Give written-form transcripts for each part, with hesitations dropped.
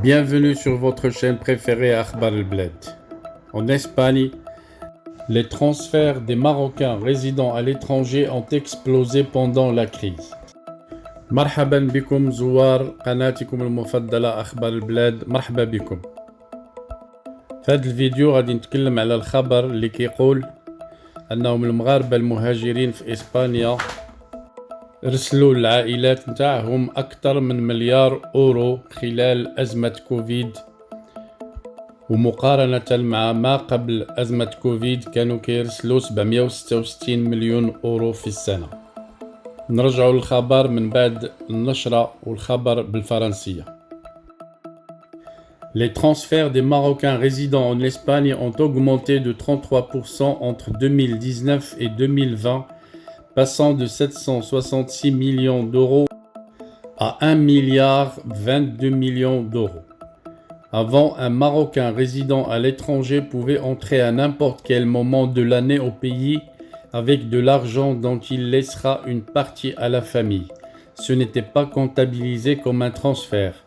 Bienvenue sur votre chaîne préférée Akhbar el-Bled. En Espagne, les transferts des Marocains résidant à l'étranger ont explosé pendant la crise. مرحبا بكم زوار قناتكم المفضلة أخبار البلاد. مرحبا بكم. في هذا الفيديو غادي نتكلم على الخبر اللي كيقول أنهم المغاربة المهاجرين في إسبانيا رسلوا العائلات نتاعهم أكثر من مليار أورو خلال أزمة كوفيد، ومقارنة مع ما قبل أزمة كوفيد كانوا كيرسلوا 766 مليون أورو في السنة. نرجعوا للخبر من بعد النشرة والخبر بالفرنسية. Les transferts des Marocains résidant en Espagne ont augmenté de 33% entre 2019 et 2020, passant de 766 millions d'euros à 1 milliard 22 millions d'euros. Avant, un Marocain résidant à l'étranger pouvait entrer à n'importe quel moment de l'année au pays avec de l'argent dont il laissera une partie à la famille. Ce n'était pas comptabilisé comme un transfert.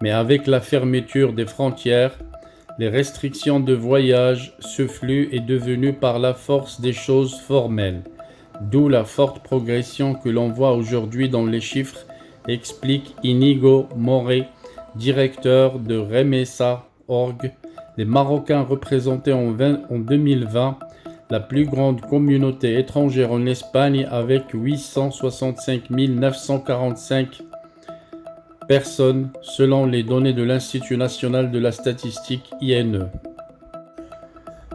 Mais avec la fermeture des frontières, les restrictions de voyage, ce flux est devenu par la force des choses formelles. D'où la forte progression que l'on voit aujourd'hui dans les chiffres, explique Inigo Moré, directeur de Remesa.org. Les Marocains représentaient en 2020 la plus grande communauté étrangère en Espagne avec 865 945 personnes selon les données de l'Institut national de la statistique INE.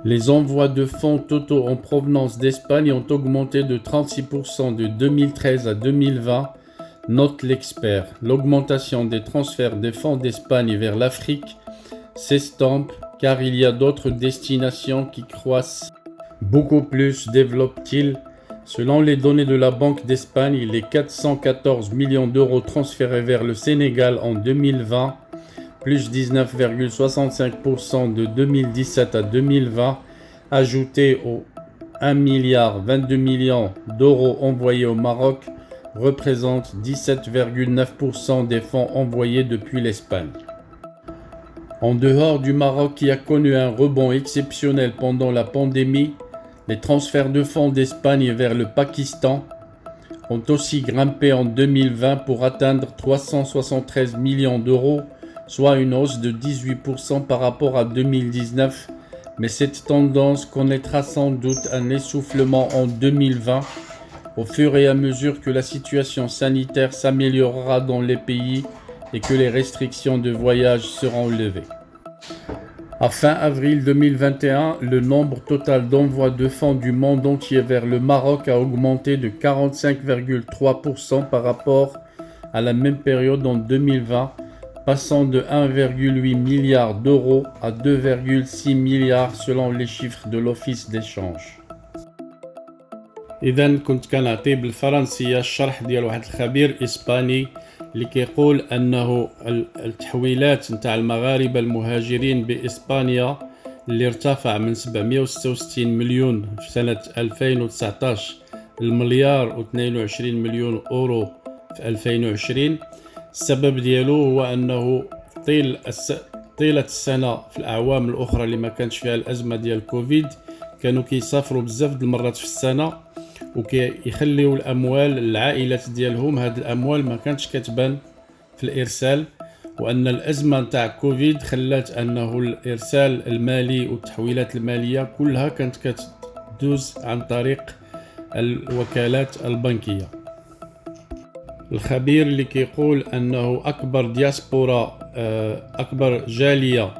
Les envois de fonds totaux en provenance d'Espagne ont augmenté de 36% de 2013 à 2020, note l'expert. L'augmentation des transferts des fonds d'Espagne vers l'Afrique s'estompe car il y a d'autres destinations qui croissent beaucoup plus, développe-t-il. Selon les données de la Banque d'Espagne, les 414 millions d'euros transférés vers le Sénégal en 2020, plus 19,65% de 2017 à 2020, ajoutés aux 1 milliard 22 millions d'euros envoyés au Maroc, représentent 17,9% des fonds envoyés depuis l'Espagne. En dehors du Maroc qui a connu un rebond exceptionnel pendant la pandémie, les transferts de fonds d'Espagne vers le Pakistan ont aussi grimpé en 2020 pour atteindre 373 millions d'euros, soit une hausse de 18% par rapport à 2019. Mais cette tendance connaîtra sans doute un essoufflement en 2020, au fur et à mesure que la situation sanitaire s'améliorera dans les pays et que les restrictions de voyage seront levées. À fin avril 2021, le nombre total d'envois de fonds du monde entier vers le Maroc a augmenté de 45,3% par rapport à la même période en 2020, passant de 1,8 milliard d'euros à 2,6 milliards selon les chiffres de l'Office d'échange. إذن كنت كنعطي بالفرنسية الشرح ديال واحد الخبير إسباني اللي كيقول أنه التحويلات نتاع المغاربة المهاجرين بإسبانيا اللي ارتفع من 766 مليون في سنة 2019 المليار و22 مليون أورو في 2020. السبب ديالو هو أنه طيلة السنة في الأعوام الأخرى اللي ما كانش فيها الأزمة ديال كوفيد كانوا كيسافروا بزاف د المرات في السنة وكيخليو الاموال العائلات ديالهم. هاد الاموال ما كانتش كتبان في الارسال، وان الازمه نتاع كوفيد خلات انه الارسال المالي والتحويلات الماليه كلها كانت كتدوز عن طريق الوكالات البنكيه. الخبير اللي كيقول انه اكبر دياسبورا اكبر جاليه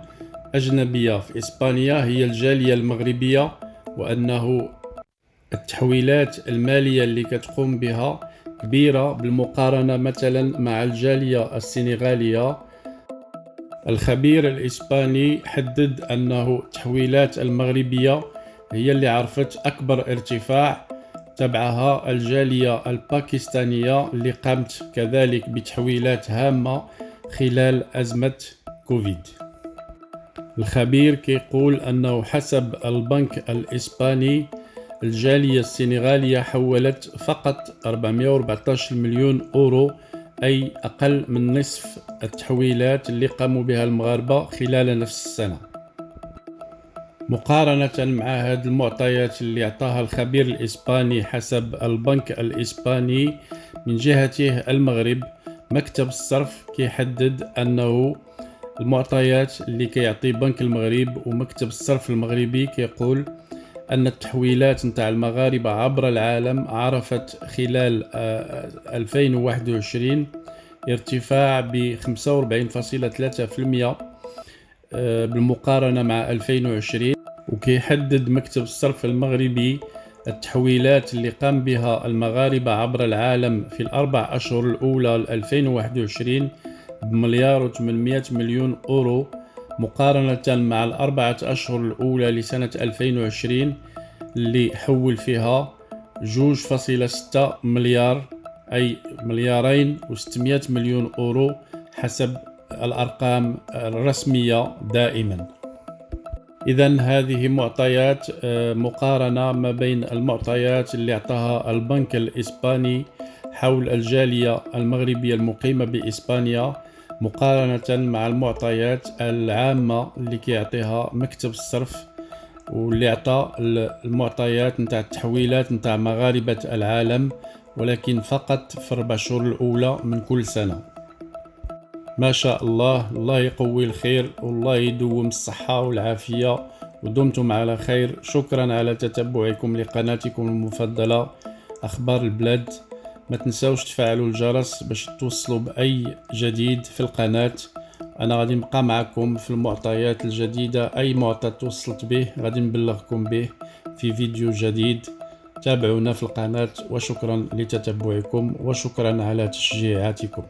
اجنبيه في اسبانيا هي الجاليه المغربيه، وانه التحويلات المالية اللي كتقوم بها كبيرة بالمقارنة مثلا مع الجالية السنغالية. الخبير الإسباني حدد أنه التحويلات المغربية هي اللي عرفت أكبر ارتفاع، تبعها الجالية الباكستانية اللي قامت كذلك بتحويلات هامة خلال أزمة كوفيد. الخبير كيقول أنه حسب البنك الإسباني الجالية السنغالية حولت فقط 414 مليون أورو أي أقل من نصف التحويلات اللي قاموا بها المغاربة خلال نفس السنة. مقارنة مع هذه المعطيات اللي أعطاها الخبير الإسباني حسب البنك الإسباني، من جهته المغرب مكتب الصرف كيحدد أنه المعطيات اللي كيعطي بنك المغرب ومكتب الصرف المغربي كيقول أن التحويلات نتاع المغاربة عبر العالم عرفت خلال 2021 ارتفاع ب 45.3% بالمقارنة مع 2020. وكيحدد مكتب الصرف المغربي التحويلات اللي قام بها المغاربة عبر العالم في الأربع أشهر الأولى ل 2021 بمليار و800 مليون أورو، مقارنة مع الأربعة أشهر الأولى لسنة 2020 اللي حول فيها 2.6 مليار، أي مليارين و600 مليون أورو حسب الأرقام الرسمية دائما. إذن هذه معطيات مقارنة ما بين المعطيات اللي اعطاها البنك الإسباني حول الجالية المغربية المقيمة بإسبانيا مقارنة مع المعطيات العامة اللي كيعطيها مكتب الصرف، واللي اعطى المعطيات نتاع التحويلات نتاع مغاربة العالم، ولكن فقط في 4 شهور الأولى من كل سنة. ما شاء الله، الله يقوي الخير والله يدوم الصحة والعافية ودمتم على خير. شكرا على تتبعكم لقناتكم المفضلة أخبار البلاد. ما تنسوش تفعلوا الجرس باش توصلوا بأي جديد في القناة. أنا غادي نبقى معكم في المعطيات الجديدة، أي معطى توصلت به غادي نبلغكم به في فيديو جديد. تابعونا في القناة وشكرا لتتبعكم وشكرا على تشجيعاتكم.